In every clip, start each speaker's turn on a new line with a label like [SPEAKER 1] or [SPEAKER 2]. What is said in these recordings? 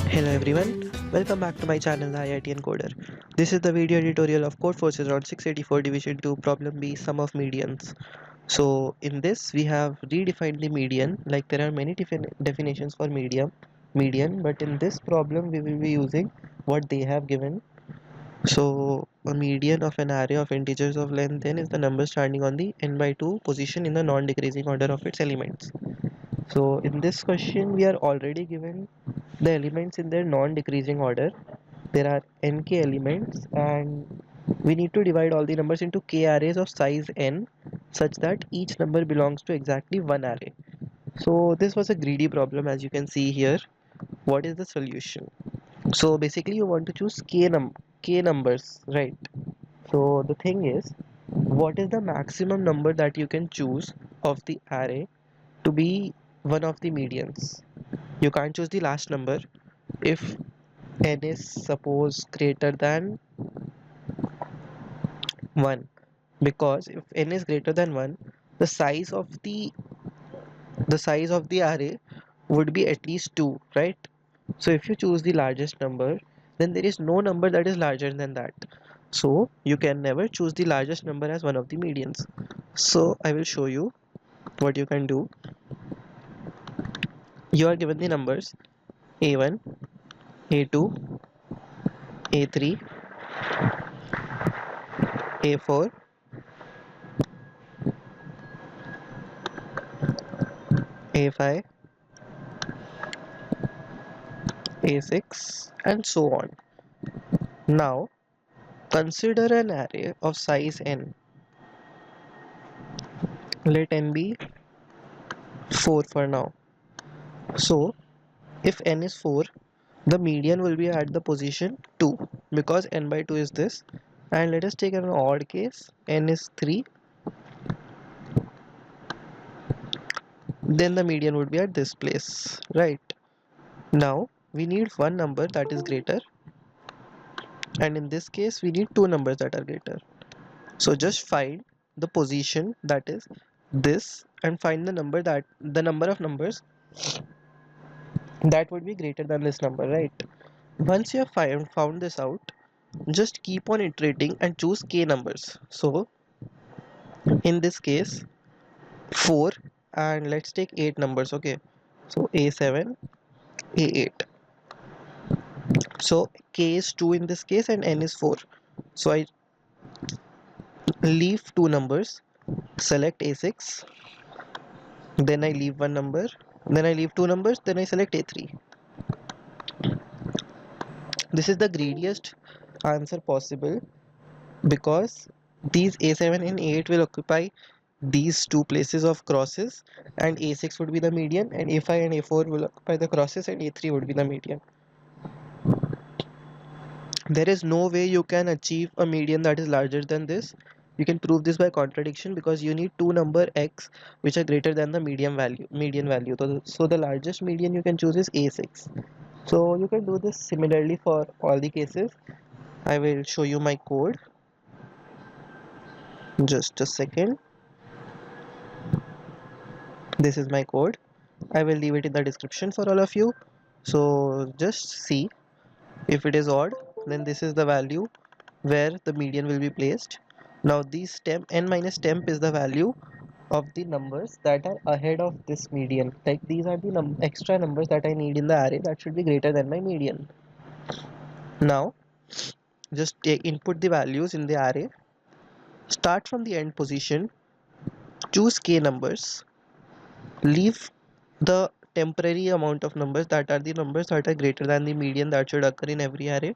[SPEAKER 1] Hello everyone, welcome back to my channel IITian Coder. This is the video editorial of CodeForces on 684 Division 2 Problem B Sum of Medians. So in this we have redefined the median, like there are many different definitions for median, but in this problem we will be using what they have given. So a median of an array of integers of length n is the number standing on the n by 2 position in the non-decreasing order of its elements. So in this question we are already given the elements in their non-decreasing order. There are nk elements and we need to divide all the numbers into k arrays of size n such that each number belongs to exactly one array. So this was a greedy problem, as you can see here. What is the solution? So basically you want to choose k numbers, right? So the thing is, what is the maximum number that you can choose of the array to be one of the medians? You can't choose the last number if n is suppose greater than 1, because if n is greater than 1, the size of the array would be at least 2, right? So if you choose the largest number, then there is no number that is larger than that, so you can never choose the largest number as one of the medians. So I will show you what you can do. You are given the numbers a1, a2, a3, a4, a5, a6 and so on. Now consider an array of size n. Let n be 4 for now. So if n is 4, the median will be at the position 2, because n by 2 is this. And let us take an odd case, n is 3, then the median would be at this place, right? Now we need one number that is greater, and in this case we need two numbers that are greater. So just find the position, that is this, and find the number of numbers that would be greater than this number, right? Once you have found this out, just keep on iterating and choose k numbers. So in this case 4, and let's take 8 numbers, okay? So a7, a8. So k is 2 in this case and n is 4. So I leave two numbers, select a6, then I leave one number, then I leave two numbers, then I select a3. This is the greediest answer possible, because these a7 and a8 will occupy these two places of crosses, and a6 would be the median, and a5 and a4 will occupy the crosses, and a3 would be the median. There is no way you can achieve a median that is larger than this. You can prove this by contradiction, because you need two number x which are greater than the median value. So the largest median you can choose is a6. So you can do this similarly for all the cases. I will show you my code. Just a second. This is my code. I will leave it in the description for all of you. So just see, if it is odd, then this is the value where the median will be placed. Now this n minus temp is the value of the numbers that are ahead of this median. Like these are the extra numbers that I need in the array that should be greater than my median. Now just input the values in the array, start from the end position, choose k numbers, leave the temporary amount of numbers that are the numbers that are greater than the median that should occur in every array,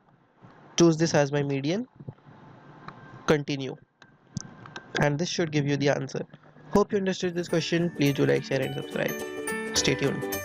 [SPEAKER 1] choose this as my median, continue, and this should give you the answer. Hope you understood this question. Please do like, share and subscribe. Stay tuned.